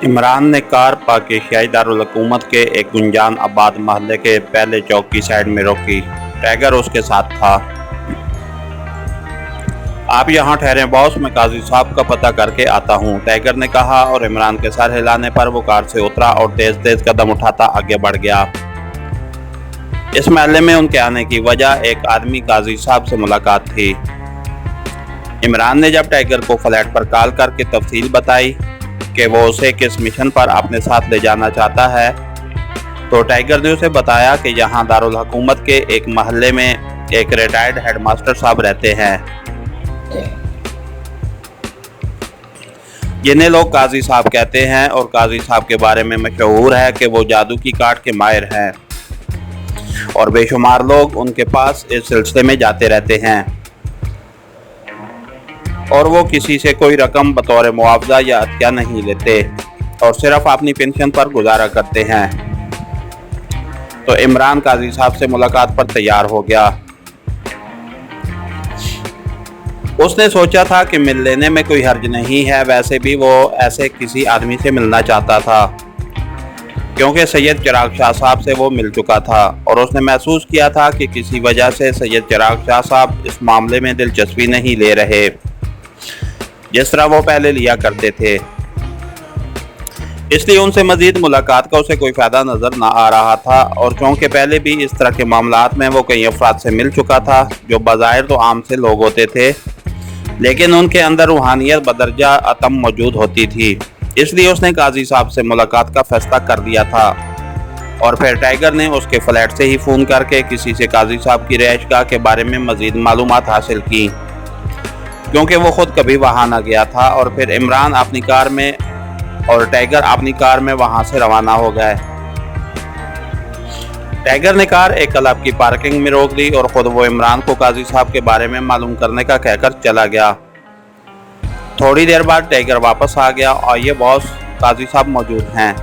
इमरान ने कार पाक एशियाई दारुल हुकूमत के एक गुंजान आबाद महल्ले के पहले चौक की साइड में रोकी। टाइगर उसके साथ था। आप यहाँ ठहरें बॉस, मैं काजी साहब का पता करके आता हूँ, टाइगर ने कहा और इमरान के सर हिलाने पर वो कार से उतरा और तेज तेज कदम उठाता आगे बढ़ गया। इस महल्ले में उनके आने की वजह एक आदमी काजी साहब से मुलाकात थी। इमरान ने जब टाइगर को फ्लैट पर कॉल करके तफसील बताई कि वो उसे किस मिशन पर अपने साथ ले जाना चाहता है, तो टाइगर ने उसे बताया कि यहाँ दारुल हुकूमत के एक महल्ले में एक रिटायर्ड हेडमास्टर साहब रहते हैं, जिन्हें लोग काजी साहब कहते हैं, और काजी साहब के बारे में मशहूर है कि वो जादू की काट के माहिर हैं और बेशुमार लोग उनके पास इस सिलसिले में जाते रहते हैं और वो किसी से कोई रकम बतौर मुआवजा या अतिया नहीं लेते और सिर्फ अपनी पेंशन पर गुजारा करते हैं। तो इमरान काजी साहब से मुलाकात पर तैयार हो गया। उसने सोचा था कि मिल लेने में कोई हर्ज नहीं है। वैसे भी वो ऐसे किसी आदमी से मिलना चाहता था क्योंकि सैयद चिराग शाह साहब से वो मिल चुका था और उसने महसूस किया था कि किसी वजह से सैयद चिराग शाह साहब इस मामले में दिलचस्पी नहीं ले रहे जिस तरह वो पहले लिया करते थे। इसलिए उनसे मजीद मुलाकात का उसे कोई फ़ायदा नज़र ना आ रहा था और क्योंकि पहले भी इस तरह के मामलात में वो कई अफराद से मिल चुका था जो बज़ाहिर तो आम से लोग होते थे, लेकिन उनके अंदर रूहानियत बदरजा अतम मौजूद होती थी। इसलिए उसने काजी साहब से मुलाकात का फैसला कर दिया था और फिर टाइगर ने उसके फ्लैट से ही फ़ोन करके किसी से काजी साहब की रिहाइशगाह के बारे में मज़ीद मालूमात हासिल की, क्योंकि वो खुद कभी वहाँ न गया था। और फिर इमरान अपनी कार में और टाइगर अपनी कार में वहाँ से रवाना हो गए। टाइगर ने कार एक क्लब की पार्किंग में रोक दी और खुद वो इमरान को काजी साहब के बारे में मालूम करने का कहकर चला गया। थोड़ी देर बाद टाइगर वापस आ गया और ये बॉस, काजी साहब मौजूद हैं।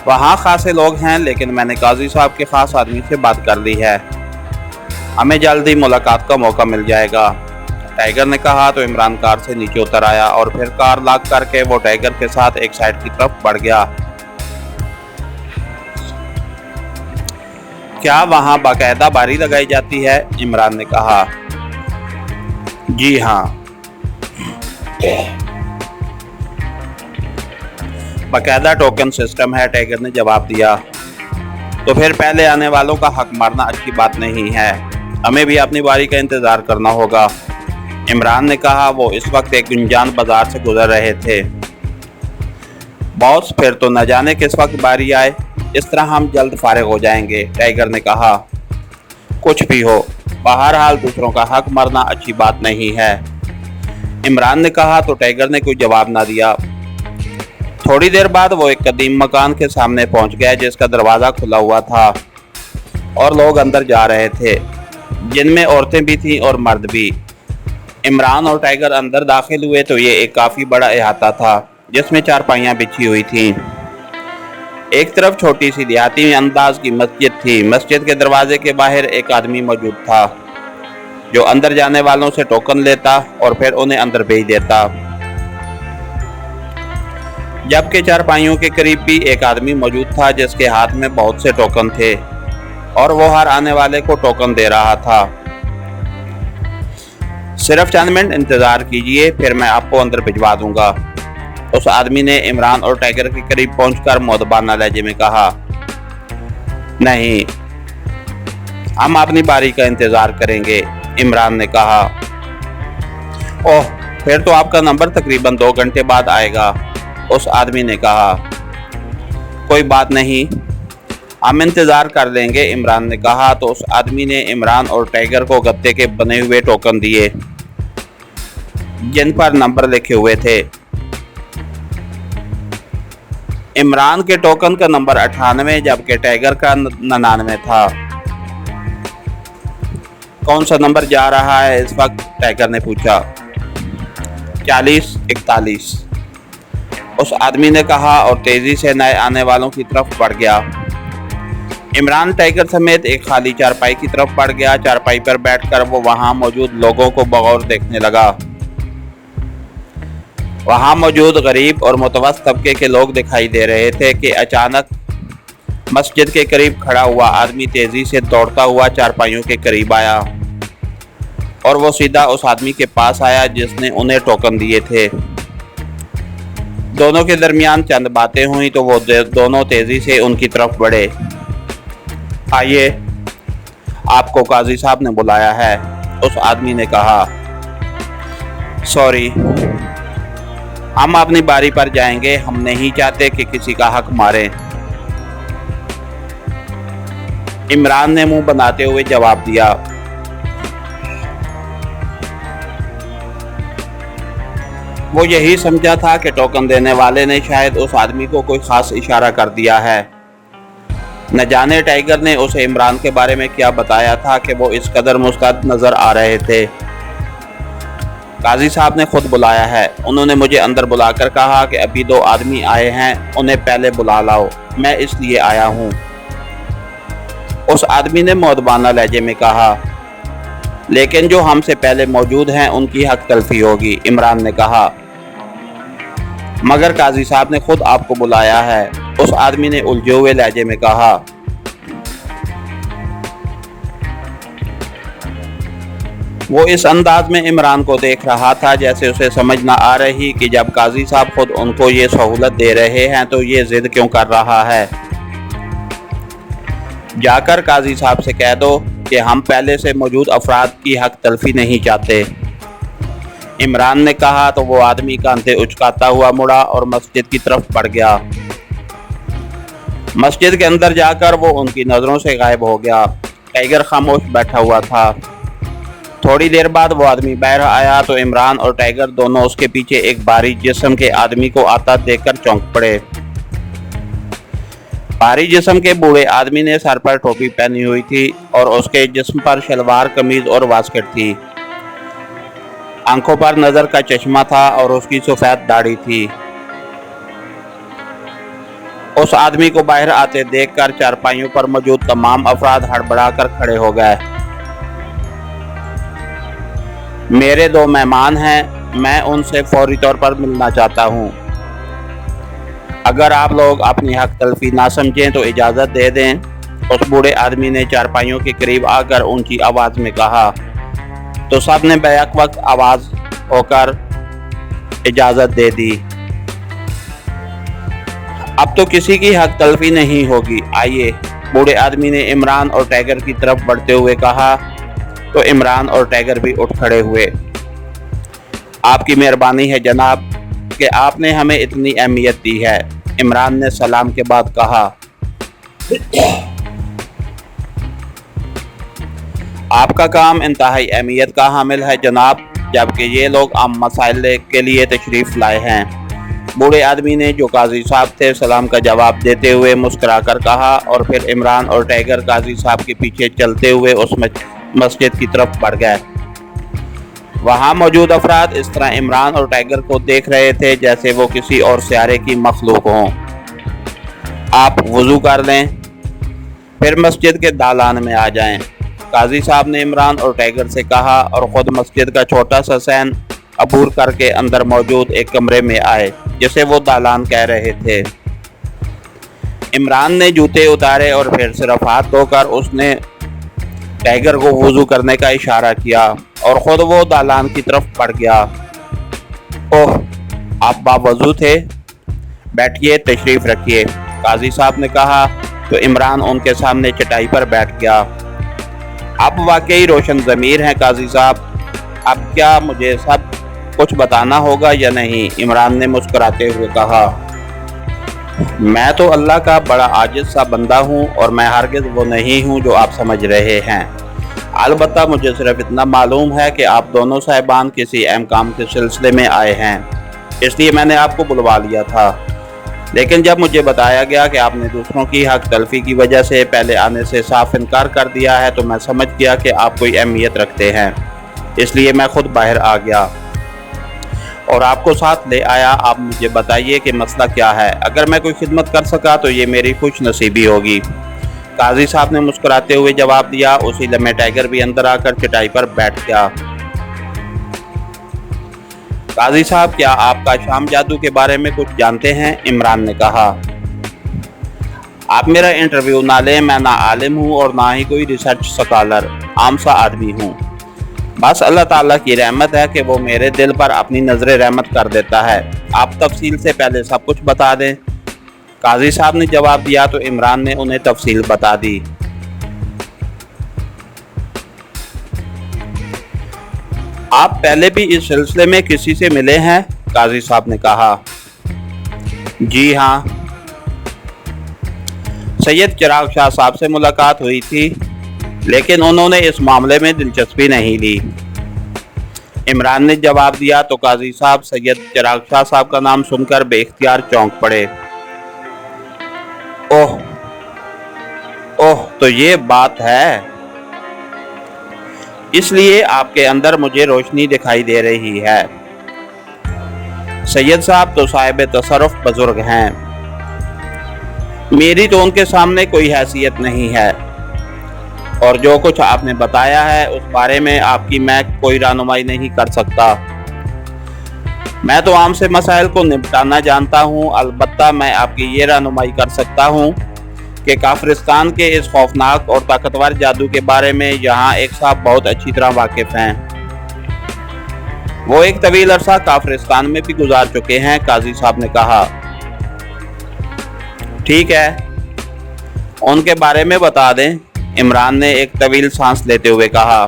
वहाँ खासे लोग हैं, लेकिन मैंने काजी साहब के खास आदमी से बात कर ली है, हमें जल्द ही मुलाकात का मौका मिल जाएगा, टाइगर ने कहा। तो इमरान कार से नीचे उतर आया और फिर कार लॉक करके वो टाइगर के साथ एक साइड की तरफ बढ़ गया। क्या वहाँ बाकायदा बारी लगाई जाती है? इमरान ने कहा। जी हाँ, बाकायदा टोकन सिस्टम है, टाइगर ने जवाब दिया। तो फिर पहले आने वालों का हक मारना अच्छी बात नहीं है, हमें भी अपनी बारी का इंतज़ार करना होगा, इमरान ने कहा। वो इस वक्त एक गुंजान बाजार से गुजर रहे थे। बॉस, फिर तो न जाने किस वक्त बारी आए, इस तरह हम जल्द फारिग हो जाएंगे, टाइगर ने कहा। कुछ भी हो, बहरहाल दूसरों का हक मारना अच्छी बात नहीं है, इमरान ने कहा। तो टाइगर ने कोई जवाब ना दिया। थोड़ी देर बाद वो एक कदीम मकान के सामने पहुंच गए जिसका दरवाज़ा खुला हुआ था और लोग अंदर जा रहे थे, जिनमें औरतें भी थीं और मर्द भी। इमरान और टाइगर अंदर दाखिल हुए तो ये एक काफ़ी बड़ा अहाता था जिसमें चारपाइयाँ बिछी हुई थीं। एक तरफ छोटी सी देहाती अंदाज की मस्जिद थी। मस्जिद के दरवाजे के बाहर एक आदमी मौजूद था जो अंदर जाने वालों से टोकन लेता और फिर उन्हें अंदर भेज देता, जबकि चारपाइयों के करीब भी एक आदमी मौजूद था जिसके हाथ में बहुत से टोकन थे और वो हर आने वाले को टोकन दे रहा था। सिर्फ चंद मिनट इंतज़ार कीजिए, फिर मैं आपको अंदर भिजवा दूंगा, उस आदमी ने इमरान और टाइगर के करीब पहुंचकर मुअद्दबाना लहजे में कहा। नहीं, हम अपनी बारी का इंतज़ार करेंगे, इमरान ने कहा। ओह, फिर तो आपका नंबर तकरीबन 2 घंटे बाद आएगा, उस आदमी ने कहा। कोई बात नहीं, हम इंतज़ार कर लेंगे, इमरान ने कहा। तो उस आदमी ने इमरान और टाइगर को गत्ते के बने हुए टोकन दिए जिन पर नंबर लिखे हुए थे। इमरान के टोकन का नंबर 98 जबकि टाइगर का 99 था। कौन सा नंबर जा रहा है इस वक्त? टाइगर ने पूछा। 4041, उस आदमी ने कहा और तेजी से नए आने वालों की तरफ बढ़ गया। इमरान टाइगर समेत एक खाली चारपाई की तरफ बढ़ गया। चारपाई पर बैठकर वो वहां मौजूद लोगों को बगौर देखने लगा। वहाँ मौजूद गरीब और मुतवस्सित तबके के लोग दिखाई दे रहे थे कि अचानक मस्जिद के करीब खड़ा हुआ आदमी तेजी से दौड़ता हुआ चारपाइयों के करीब आया और वो सीधा उस आदमी के पास आया जिसने उन्हें टोकन दिए थे। दोनों के दरमियान चंद बातें हुई तो वो दोनों तेजी से उनकी तरफ बढ़े। आइए, आपको काजी साहब ने बुलाया है, उस आदमी ने कहा। सॉरी, हम अपनी बारी पर जाएंगे, हम नहीं चाहते कि किसी का हक मारें, इमरान ने मुंह बनाते हुए जवाब दिया। वो यही समझा था कि टोकन देने वाले ने शायद उस आदमी को कोई खास इशारा कर दिया है। न जाने टाइगर ने उसे इमरान के बारे में क्या बताया था कि वो इस कदर मुस्तैद नजर आ रहे थे। काजी साहब ने खुद बुलाया है। उन्होंने मुझे अंदर बुलाकर कहा कि अभी 2 आदमी आए हैं, उन्हें पहले बुला लाओ, मैं इसलिए आया हूँ। उस आदमी ने मुअद्दबाना लहजे में कहा। लेकिन जो हमसे पहले मौजूद हैं उनकी हक तलफी होगी, इमरान ने कहा। मगर काजी साहब ने खुद आपको बुलाया है, उस आदमी ने उलझे हुए लहजे में कहा। वो इस अंदाज में इमरान को देख रहा था जैसे उसे समझ ना आ रही कि जब काजी साहब खुद उनको ये सहूलत दे रहे हैं तो ये जिद क्यों कर रहा है। जाकर काजी साहब से कह दो कि हम पहले से मौजूद अफराद की हक तलफी नहीं चाहते, इमरान ने कहा। तो वो आदमी कांधे उचकाता हुआ मुड़ा और मस्जिद की तरफ बढ़ गया। मस्जिद के अंदर जाकर वो उनकी नज़रों से गायब हो गया। टाइगर खामोश बैठा हुआ था। थोड़ी देर बाद वो आदमी बाहर आया तो इमरान और टाइगर दोनों उसके पीछे एक भारी जिस्म के आदमी को आता देखकर चौंक पड़े। भारी जिस्म के बूढ़े आदमी ने सर पर टोपी पहनी हुई थी और उसके जिस्म पर शलवार कमीज और वास्कट थी। आंखों पर नजर का चश्मा था और उसकी सफेद दाढ़ी थी। उस आदमी को बाहर आते देखकर चारपाइयों पर मौजूद तमाम अफराद हड़बड़ाकर खड़े हो गए। मेरे 2 मेहमान हैं, मैं उनसे फौरी तौर पर मिलना चाहता हूँ। अगर आप लोग अपनी हक तलफी ना समझें तो इजाज़त दे दें, उस बूढ़े आदमी ने चारपाइयों के करीब आकर ऊंची आवाज़ में कहा। तो सब ने बैक वक्त आवाज़ होकर इजाज़त दे दी। अब तो किसी की हक तलफी नहीं होगी, आइए, बूढ़े आदमी ने इमरान और टाइगर की तरफ बढ़ते हुए कहा। तो इमरान और टाइगर भी उठ खड़े हुए। आपकी मेहरबानी है जनाब कि आपने हमें इतनी अहमियत दी है, इमरान ने सलाम के बाद कहा। आपका काम इंतहाई अहमियत का हामिल है जनाब, जबकि ये लोग आम मसाइल के लिए तशरीफ़ लाए हैं। बूढ़े आदमी ने, जो काजी साहब थे, सलाम का जवाब देते हुए मुस्कुराकर कहा और फिर इमरान और टाइगर काजी साहब के पीछे चलते हुए उस मस्जिद की तरफ बढ़ गए। वहाँ मौजूद अफराद इस तरह इमरान और टाइगर को देख रहे थे जैसे वो किसी और सियारे की मखलूक हों। आप वुज़ू कर लें, फिर मस्जिद के दालान में आ जाएं, काजी साहब ने इमरान और टाइगर से कहा और ख़ुद मस्जिद का छोटा सा सैन अबूर करके अंदर मौजूद एक कमरे में आए जिसे वो दालान कह रहे थे। इमरान ने जूते उतारे और फिर सिर्फ हाथ धोकर उसने टाइगर को वुज़ू करने का इशारा किया और ख़ुद वो दालान की तरफ बढ़ गया। ओह, आप बावज़ू थे, बैठिए, तशरीफ़ रखिए, काजी साहब ने कहा। तो इमरान उनके सामने चटाई पर बैठ गया। आप वाकई रोशन ज़मीर हैं काजी साहब, अब क्या मुझे सब कुछ बताना होगा या नहीं, इमरान ने मुस्कुराते हुए कहा। मैं तो अल्लाह का बड़ा आजिज़ सा बंदा हूँ और मैं हरगिज़ वो नहीं हूँ जो आप समझ रहे हैं। अलबत्ता मुझे सिर्फ इतना मालूम है कि आप दोनों साहिबान किसी अहम काम के सिलसिले में आए हैं, इसलिए मैंने आपको बुलवा लिया था। लेकिन जब मुझे बताया गया कि आपने दूसरों की हक तलफी की वजह से पहले आने से साफ इनकार कर दिया है तो मैं समझ गया कि आप कोई अहमियत रखते हैं, इसलिए मैं खुद बाहर आ गया और आपको साथ ले आया। आप मुझे बताइए कि मसला क्या है, अगर मैं कोई खिदमत कर सका तो ये मेरी खुश नसीबी होगी, काजी साहब ने मुस्कुराते हुए जवाब दिया। उसी लम्हे टाइगर भी अंदर आकर चटाई पर बैठ गया। قاضی صاحب کیا آپ کا شام جادو کے بارے میں کچھ جانتے ہیں؟ عمران نے کہا آپ میرا انٹرویو نہ لیں، میں نہ عالم ہوں اور نہ ہی کوئی ریسرچ سکالر، عام سا آدمی ہوں۔ بس اللہ تعالیٰ کی رحمت ہے کہ وہ میرے دل پر اپنی نظر رحمت کر دیتا ہے۔ آپ تفصیل سے پہلے سب کچھ بتا دیں۔ قاضی صاحب نے جواب دیا تو عمران نے انہیں تفصیل بتا دی۔ آپ پہلے بھی اس سلسلے میں کسی سے ملے ہیں؟ قاضی صاحب نے کہا جی ہاں، سید چراغ شاہ صاحب سے ملاقات ہوئی تھی، لیکن انہوں نے اس معاملے میں دلچسپی نہیں لی۔ عمران نے جواب دیا تو قاضی صاحب سید چراغ شاہ صاحب کا نام سن کر بے اختیار چونک پڑے۔ اوہ تو یہ بات ہے، اس لیے آپ کے اندر مجھے روشنی دکھائی دے رہی ہے۔ سید صاحب تو صاحب تصرف بزرگ ہیں، میری تو ان کے سامنے کوئی حیثیت نہیں ہے، اور جو کچھ آپ نے بتایا ہے اس بارے میں آپ کی میں کوئی رہنمائی نہیں کر سکتا۔ میں تو عام سے مسائل کو نپٹانا جانتا ہوں، البتہ میں آپ کی یہ رہنمائی کر سکتا ہوں کہ کافرستان کے اس خوفناک اور طاقتور جادو کے بارے میں یہاں ایک صاحب بہت اچھی طرح واقف ہیں۔ وہ ایک طویل عرصہ کافرستان میں بھی گزار چکے ہیں، قاضی صاحب نے کہا۔ ٹھیک ہے، ان کے بارے میں بتا دیں، عمران نے ایک طویل سانس لیتے ہوئے کہا۔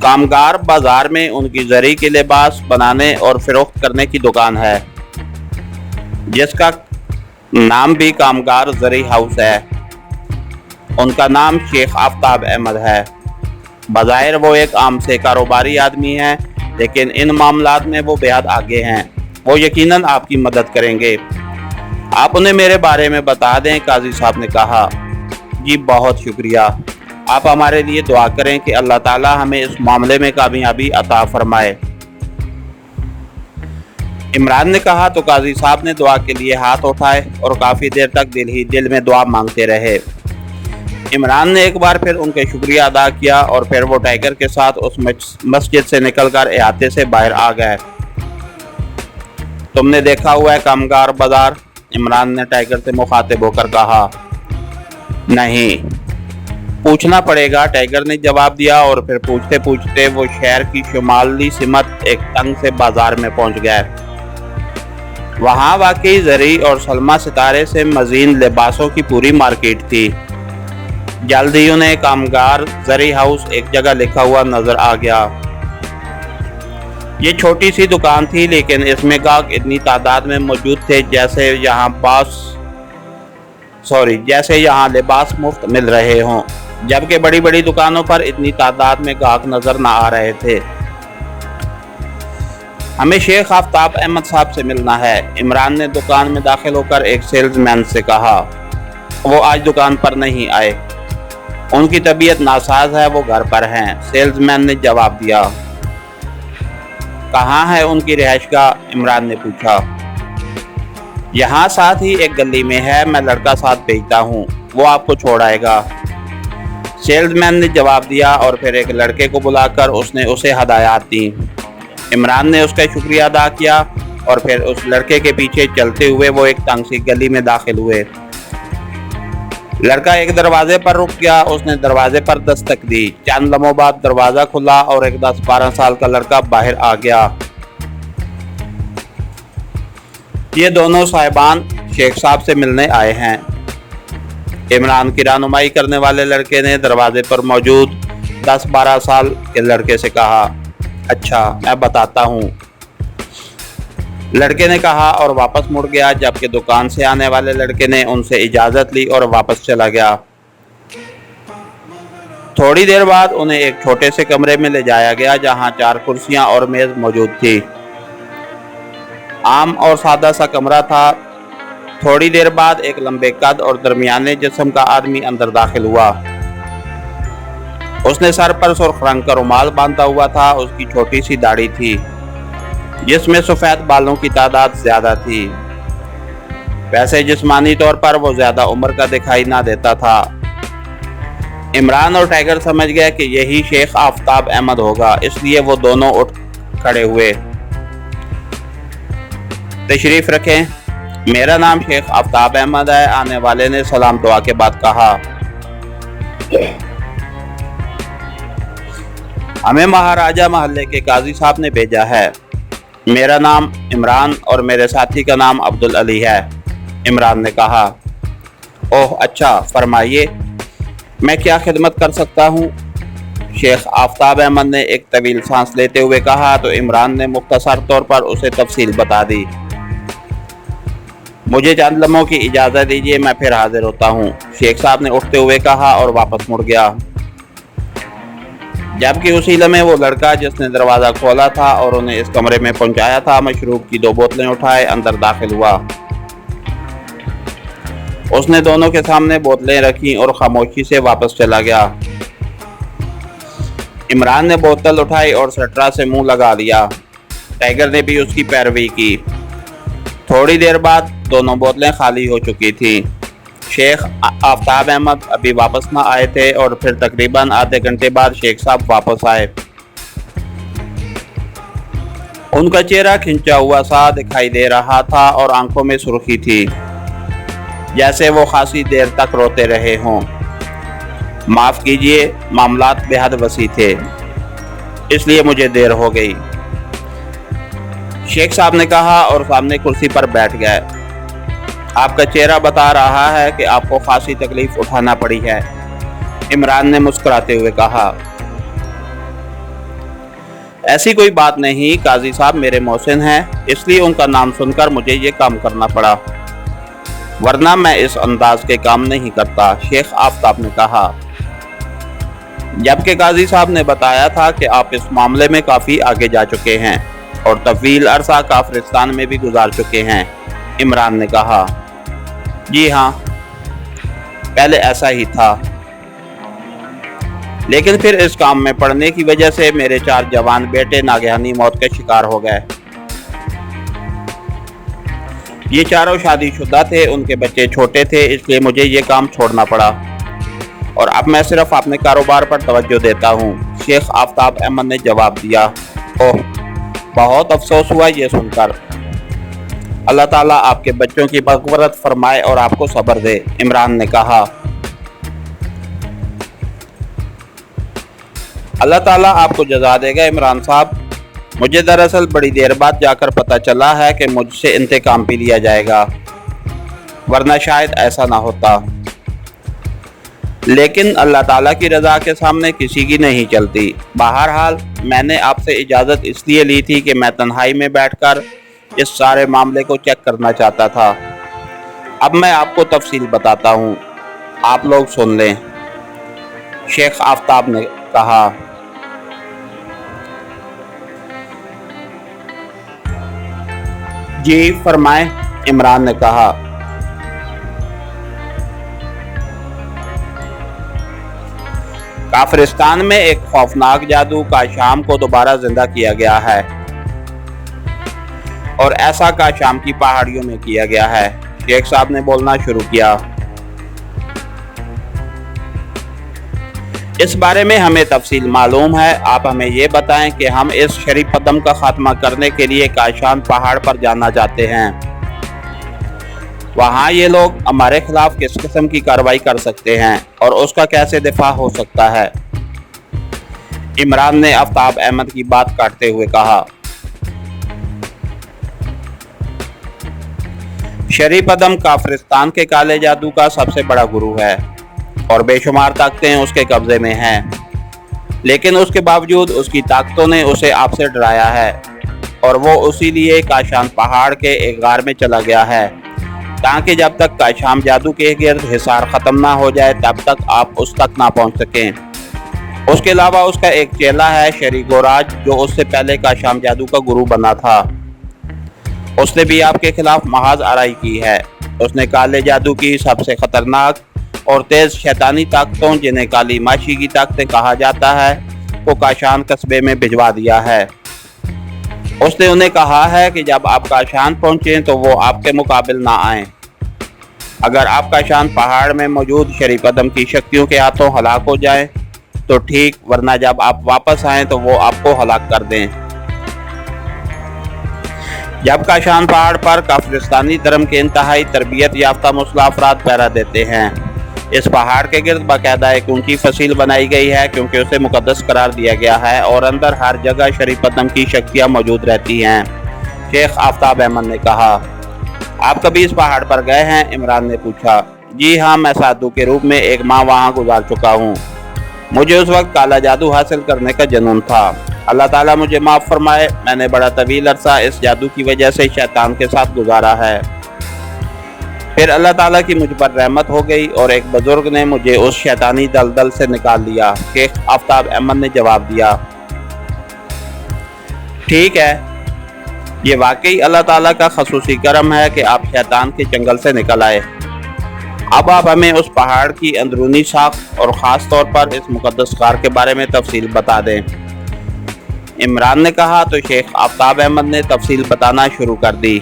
کامگار بازار میں ان کی زری کے لباس بنانے اور فروخت کرنے کی دکان ہے، جس کا نام بھی کامگار زری ہاؤس ہے۔ ان کا نام شیخ آفتاب احمد ہے۔ بظاہر وہ ایک عام سے کاروباری آدمی ہیں، لیکن ان معاملات میں وہ بے حد آگے ہیں۔ وہ یقیناً آپ کی مدد کریں گے۔ آپ انہیں میرے بارے میں بتا دیں، قاضی صاحب نے کہا۔ جی بہت شکریہ، آپ ہمارے لیے دعا کریں کہ اللہ تعالیٰ ہمیں اس معاملے میں کامیابی عطا فرمائے۔ عمران نے کہا تو قاضی صاحب نے دعا کے لیے ہاتھ اٹھائے اور کافی دیر تک دل ہی دل میں دعا مانگتے رہے۔ عمران نے ایک بار پھر ان کے شکریہ ادا کیا اور پھر وہ ٹائیگر کے ساتھ اس مسجد سے نکل کر احاطے سے باہر آ گئے۔ تم نے دیکھا ہوا ہے کامگار بازار؟ عمران نے ٹائیگر سے مخاطب ہو کر کہا۔ نہیں، پوچھنا پڑے گا، ٹائیگر نے جواب دیا، اور پھر پوچھتے پوچھتے وہ شہر کی شمالی سمت ایک تنگ سے بازار میں پہنچ گئے۔ وہاں واقعی زری اور سلمہ ستارے سے مزین لباسوں کی پوری مارکیٹ تھی۔ جلد ہی انہیں کامگار زری ہاؤس ایک جگہ لکھا ہوا نظر آ گیا۔ یہ چھوٹی سی دکان تھی، لیکن اس میں گاہک اتنی تعداد میں موجود تھے جیسے یہاں لباس مفت مل رہے ہوں، جبکہ بڑی بڑی دکانوں پر اتنی تعداد میں گاہک نظر نہ آ رہے تھے۔ ہمیں شیخ آفتاب احمد صاحب سے ملنا ہے، عمران نے دکان میں داخل ہو کر ایک سیلز مین سے کہا۔ وہ آج دکان پر نہیں آئے، ان کی طبیعت ناساز ہے، وہ گھر پر ہیں، سیلز مین نے جواب دیا۔ کہاں ہے ان کی رہائش گاہ؟ عمران نے پوچھا۔ یہاں ساتھ ہی ایک گلی میں ہے، میں لڑکا ساتھ بھیجتا ہوں، وہ آپ کو چھوڑ آئے گا، سیلز مین نے جواب دیا، اور پھر ایک لڑکے کو بلا کر اس نے اسے ہدایات دیں۔ عمران نے اس کا شکریہ ادا کیا اور پھر اس لڑکے کے پیچھے چلتے ہوئے وہ ایک تنگ سی گلی میں داخل ہوئے۔ لڑکا ایک دروازے پر رک گیا، اس نے دروازے پر دستک دی، چند لمحوں بعد دروازہ کھلا اور ایک 10-12 سال کا لڑکا باہر آ گیا۔ یہ دونوں صاحبان شیخ صاحب سے ملنے آئے ہیں، عمران کی رہنمائی کرنے والے لڑکے نے دروازے پر موجود 10-12 سال کے لڑکے سے کہا۔ اچھا، میں بتاتا ہوں، لڑکے نے کہا اور واپس مڑ گیا، جبکہ دکان سے آنے والے لڑکے نے ان سے اجازت لی اور واپس چلا گیا۔ تھوڑی دیر بعد انہیں ایک چھوٹے سے کمرے میں لے جایا گیا، جہاں 4 کرسیاں اور میز موجود تھی۔ عام اور سادہ سا کمرہ تھا۔ تھوڑی دیر بعد ایک لمبے قد اور درمیانے جسم کا آدمی اندر داخل ہوا۔ اس نے سر پر سرخ رنگ کا رومال باندھا ہوا تھا، اس کی چھوٹی سی داڑھی تھی جس میں سفید بالوں کی تعداد زیادہ تھی۔ ویسے جسمانی طور پر وہ زیادہ عمر کا دکھائی نہ دیتا تھا۔ عمران اور ٹائیگر سمجھ گئے کہ یہی شیخ آفتاب احمد ہوگا، اس لیے وہ دونوں اٹھ کھڑے ہوئے۔ तशरीफ रखें। मेरा नाम शेख आफ्ताब अहमद है। आने वाले ने सलाम दुआ के बाद कहा, हमें महाराजा महल्ले के काजी साहब ने भेजा है। मेरा नाम इमरान और मेरे साथी का नाम अब्दुल अली है। इमरान ने कहा, ओह अच्छा, फरमाइए मैं क्या खिदमत कर सकता हूँ? शेख आफ्ताब अहमद ने एक तवील सांस लेते हुए कहा तो इमरान ने मुख्तसर तौर पर उसे तफसील बता दी। मुझे चंद लम्हों की इजाज़त दीजिए, मैं फिर हाजिर होता हूँ, शेख साहब ने उठते हुए कहा और वापस मुड़ गया। जबकि उसी लम्हे वो लड़का जिसने दरवाज़ा खोला था और उन्हें इस कमरे में पहुंचाया था, मशरूब की 2 बोतलें उठाए अंदर दाखिल हुआ। उसने दोनों के सामने बोतलें रखी और खामोशी से वापस चला गया। इमरान ने बोतल उठाई और सटरा से मुंह लगा लिया। टाइगर ने भी उसकी पैरवी की। थोड़ी देर बाद दोनों बोतलें खाली हो चुकी थीं। शेख आफ्ताब अहमद अभी वापस ना आए थे और फिर तकरीबन आधे घंटे बाद शेख साहब वापस आए। उनका चेहरा खिंचा हुआ सा दिखाई दे रहा था और आंखों में सुर्खी थी, जैसे वो खासी देर तक रोते रहे हों। माफ़ कीजिए, मामलात बेहद वसी थे, इसलिए मुझे देर हो गई, शेख साहब ने कहा और सामने कुर्सी पर बैठ गए। आपका चेहरा बता रहा है कि आपको खासी तकलीफ उठाना पड़ी है, इमरान ने मुस्कुराते हुए कहा। ऐसी कोई बात नहीं, काजी साहब मेरे मोहसिन हैं, इसलिए उनका नाम सुनकर मुझे ये काम करना पड़ा, वरना मैं इस अंदाज के काम नहीं करता, शेख आफ्ताब ने कहा। जबकि काजी साहब ने बताया था कि आप इस मामले में काफ़ी आगे जा चुके हैं और तवील अरसा काफिरिस्तान में भी गुजार चुके हैं, इमरान ने कहा। जी हाँ, पहले ऐसा ही था, लेकिन फिर इस काम में पड़ने की वजह से मेरे 4 जवान बेटे नागहानी मौत के शिकार हो गए। ये चारों शादीशुदा थे, उनके बच्चे छोटे थे, इसलिए मुझे ये काम छोड़ना पड़ा और अब मैं सिर्फ अपने कारोबार पर तवज्जो देता हूँ, शेख आफ्ताब अहमद ने जवाब दिया। ओह, बहुत अफसोस हुआ ये सुनकर। अल्लाह ताला आपके बच्चों की मग़फ़िरत फरमाए और आपको सब्र दे, इमरान ने कहा। अल्लाह ताला आपको जज़ा देगा इमरान साहब। मुझे दरअसल बड़ी देर बाद जाकर पता चला है कि मुझसे इंतकाम भी लिया जाएगा, वरना शायद ऐसा ना होता। लेकिन अल्लाह ताला की रज़ा के सामने किसी की नहीं चलती। बहरहाल मैंने आपसे इजाज़त इसलिए ली थी कि मैं तन्हाई में बैठकर इस सारे मामले को चेक करना चाहता था। अब मैं आपको तफसील बताता हूँ, आप लोग सुन लें, शेख आफ्ताब ने कहा। जी फरमाएं, इमरान ने कहा। काफिरिस्तान में एक खौफनाक जादू काशाम को दोबारा जिंदा किया गया है और ऐसा काशाम की पहाड़ियों में किया गया है, शेख साहब ने बोलना शुरू किया। इस बारे में हमें तफसील मालूम है, आप हमें ये बताएं कि हम इस शरीफ कदम का खात्मा करने के लिए काशाम पहाड़ पर जाना चाहते हैं। वहाँ ये लोग हमारे खिलाफ किस किस्म की कार्रवाई कर सकते हैं और उसका कैसे दिफा हो सकता है, इमरान ने आफ्ताब अहमद की बात काटते हुए कहा। शरीफ अदम काफिरिस्तान के काले जादू का सबसे बड़ा गुरु है और बेशुमार ताकतें उसके कब्जे में हैं, लेकिन उसके बावजूद उसकी ताकतों ने उसे आपसे डराया है और वो उसी लिए काशाम पहाड़ के एक गार में चला गया है, ताकि जब तक काशाम जादू के गिर्द हिसार ख़त्म ना हो जाए तब तक आप उस तक ना पहुंच सकें। उसके अलावा उसका एक चेला है शरीगोराज, जो उससे पहले काशाम जादू का गुरु बना था। उसने भी आपके खिलाफ महाज आराई की है। उसने काले जादू की सबसे ख़तरनाक और तेज़ शैतानी ताकतों, जिन्हें काली माशी की ताकतें कहा जाता है, को काशान कस्बे में भिजवा दिया है। उसने उन्हें कहा है कि जब आप काशान पहुँचें तो वो आपके मुकाबिल ना आएं। अगर आप काशान पहाड़ में मौजूद शरीफ कदम की शक्तियों के हाथों हलाक हो जाएं तो ठीक, वरना जब आप वापस आएं तो वो आपको हलाक कर दें। जब काशान पहाड़ पर काफिरिस्तानी धर्म के इंतहाई तरबियत याफ्ता मुस्लिम अफराद पहरा देते हैं। इस पहाड़ के गिर्द बाकायदा एक ऊंची फसील बनाई गई है क्योंकि उसे मुकद्दस करार दिया गया है और अंदर हर जगह शरीफ कदम की शक्तियाँ मौजूद रहती हैं। शेख आफ्ताब अहमद ने कहा, आप कभी इस पहाड़ पर गए हैं? इमरान ने पूछा। जी हाँ, मैं साधु के रूप में एक माह वहाँ गुजार चुका हूँ। मुझे उस वक्त काला जादू हासिल करने का जुनून था। अल्लाह ताला मुझे माफ़ फरमाए, मैंने बड़ा तवील अरसा इस जादू की वजह से शैतान के साथ गुजारा है। फिर अल्लाह ताला की मुझ पर रहमत हो गई और एक बुजुर्ग ने मुझे उस शैतानी दलदल से निकाल लिया। शेख आफ्ताब अहमद ने जवाब दिया, ठीक है, ये वाकई अल्लाह ताला का खसूसी करम है कि आप शैतान के जंगल से निकल आए। अब आप हमें उस पहाड़ की अंदरूनी साख और ख़ास तौर पर इस मुकद्दस गार के बारे में तफसील बता दें। इमरान ने कहा तो शेख आफ्ताब अहमद ने तफसील बताना शुरू कर दी।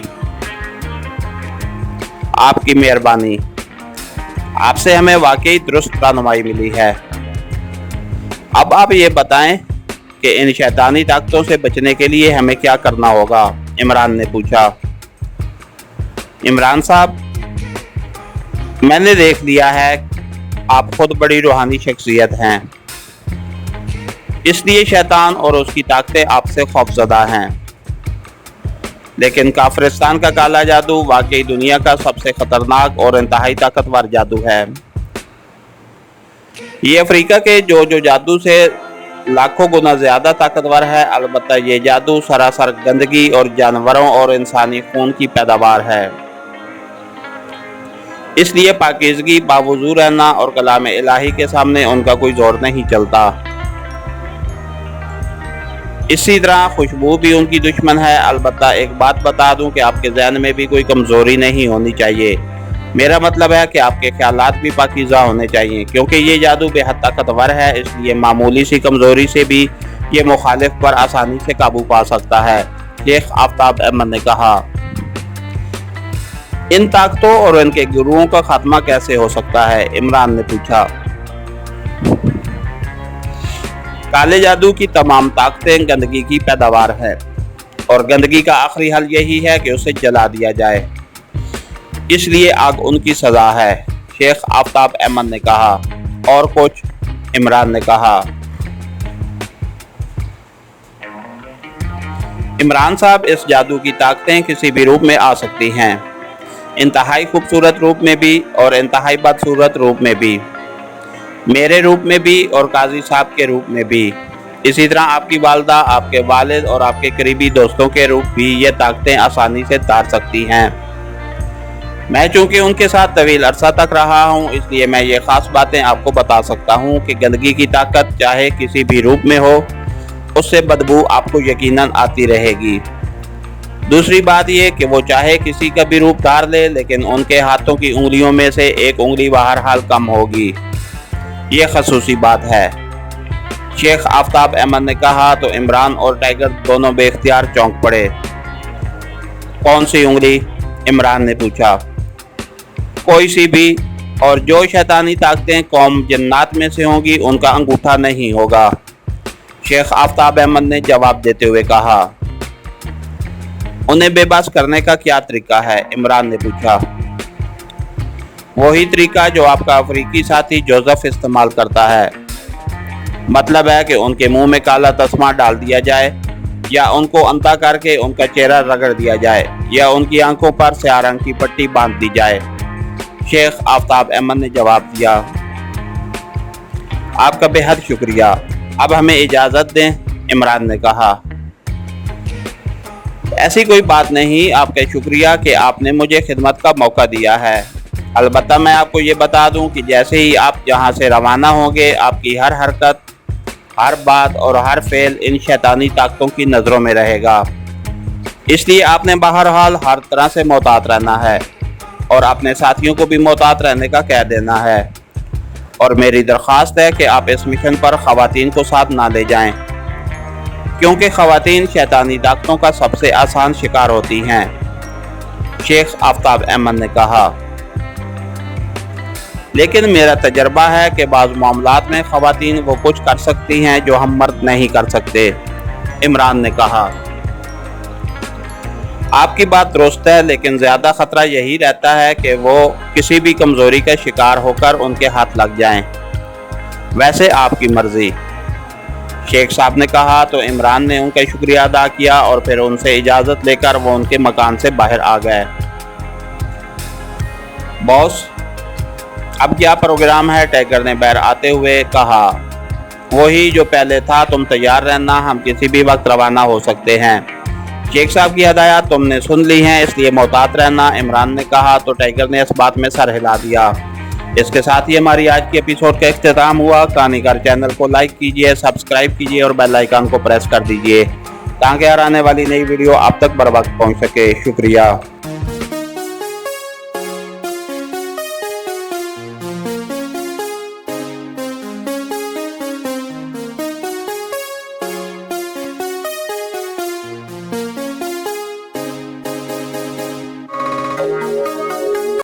आपकी मेहरबानी, आपसे हमें वाकई दुरुस्त रहनुमाई मिली है। अब आप ये बताएं कि इन शैतानी ताकतों से बचने के लिए हमें क्या करना होगा? इमरान ने पूछा। इमरान साहब, मैंने देख लिया है आप खुद बड़ी रूहानी शख्सियत हैं, इसलिए शैतान और उसकी ताकतें आपसे खौफजदा हैं। लेकिन काफिरिस्तान का काला जादू वाकई दुनिया का सबसे खतरनाक और इंतहाई ताकतवर जादू है। ये अफ्रीका के जो जादू से लाखों गुना ज़्यादा ताकतवर है। अलबत्ता ये जादू सरासर गंदगी और जानवरों और इंसानी खून की पैदावार है। इसलिए पाकीज़गी बावजू रहना और कलाम इलाही के सामने उनका कोई जोर नहीं चलता। इसी तरह खुशबू भी उनकी दुश्मन है। अलबत्ता एक बात बता दूं कि आपके ज़हन में भी कोई कमज़ोरी नहीं होनी चाहिए। मेरा मतलब है कि आपके ख्यालात भी पाकीज़ा होने चाहिए, क्योंकि ये जादू बेहद ताकतवर है। इसलिए मामूली सी कमज़ोरी से भी ये मुखालिफ पर आसानी से काबू पा सकता है। शेख आफ्ताब अहमद ने कहा, इन ताकतों और इनके गुरुओं का खात्मा कैसे हो सकता है? इमरान ने पूछा। काले जादू की तमाम ताकतें गंदगी की पैदावार है और गंदगी का आखिरी हल यही है कि उसे जला दिया जाए, इसलिए आग उनकी सजा है। शेख आफ्ताब अहमद ने कहा। और कुछ? इमरान ने कहा। इमरान साहब, इस जादू की ताकतें किसी भी रूप में आ सकती हैं, इंतहाई खूबसूरत रूप में भी और इंतहाई बदसूरत रूप में भी, मेरे रूप में भी और काजी साहब के रूप में भी। इसी तरह आपकी वालदा, आपके वालिद और आपके करीबी दोस्तों के रूप भी ये ताकतें आसानी से तार सकती हैं। मैं चूँकि उनके साथ तवील अरसा तक रहा हूँ, इसलिए मैं ये ख़ास बातें आपको बता सकता हूँ कि गंदगी की ताकत चाहे किसी भी रूप में हो, उससे बदबू आपको यकीनन आती रहेगी। दूसरी बात यह कि वो चाहे किसी का भी रूप धार ले, लेकिन उनके हाथों की उंगलियों में से एक उंगली बहरहाल कम होगी। ये खसूसी बात है। शेख आफ्ताब अहमद ने कहा तो इमरान और टाइगर दोनों बेख्तियार चौंक पड़े। कौन सी उंगली? इमरान ने पूछा। कोई सी भी, और जो शैतानी ताकतें कौम जन्नात में से होंगी उनका अंगूठा नहीं होगा। शेख आफ्ताब अहमद ने जवाब देते हुए कहा। उन्हें बेबस करने का क्या तरीका है? इमरान ने पूछा। वही तरीका जो आपका अफ्रीकी साथी जोसेफ इस्तेमाल करता है। मतलब है कि उनके मुंह में काला तस्मा डाल दिया जाए, या उनको अंधा करके उनका चेहरा रगड़ दिया जाए, या उनकी आंखों पर स्याह रंग की पट्टी बांध दी जाए। शेख आफ्ताब अहमद ने जवाब दिया। आपका बेहद शुक्रिया, अब हमें इजाज़त दें। इमरान ने कहा। ऐसी कोई बात नहीं, आपका शुक्रिया कि आपने मुझे खिदमत का मौका दिया है। अलबत्ता मैं आपको ये बता दूं कि जैसे ही आप यहाँ से रवाना होंगे, आपकी हर हरकत, हर बात और हर फेल इन शैतानी ताकतों की नज़रों में रहेगा। इसलिए आपने बहरहाल हर तरह से मोहतात रहना है और अपने साथियों को भी मोहतात रहने का कह देना है। और मेरी दरख्वास्त है कि आप इस मिशन पर ख़वातीन को साथ ना ले जाएं, क्योंकि ख़वातीन शैतानी ताकतों का सबसे आसान शिकार होती हैं। शेख आफ्ताब अहमद ने कहा। लेकिन मेरा तजर्बा है कि बाज़ मामलात में ख़वातीन वो कुछ कर सकती हैं जो हम मर्द नहीं कर सकते। इमरान ने कहा। आपकी बात दुरुस्त है, लेकिन ज़्यादा ख़तरा यही रहता है कि वो किसी भी कमज़ोरी का शिकार होकर उनके हाथ लग जाएं। वैसे आपकी मर्ज़ी। शेख साहब ने कहा तो इमरान ने उनका शुक्रिया अदा किया और फिर उनसे इजाज़त लेकर वो उनके मकान से बाहर आ गए। बॉस, अब क्या प्रोग्राम है? टाइगर ने बाहर आते हुए कहा। वही जो पहले था, तुम तैयार रहना, हम किसी भी वक्त रवाना हो सकते हैं। शेख साहब की हदायत तुमने सुन ली हैं, इसलिए मोहतात रहना, इमरान ने कहा तो टाइगर ने इस बात में सर हिला दिया। इसके साथ ही हमारी आज की एपिसोड का इख्तिताम हुआ। कहानीकार चैनल को लाइक कीजिए, सब्सक्राइब कीजिए और बेल आइकन को प्रेस कर दीजिए ताकि हर आने वाली नई वीडियो आप तक बर वक्त पहुँच सके। शुक्रिया।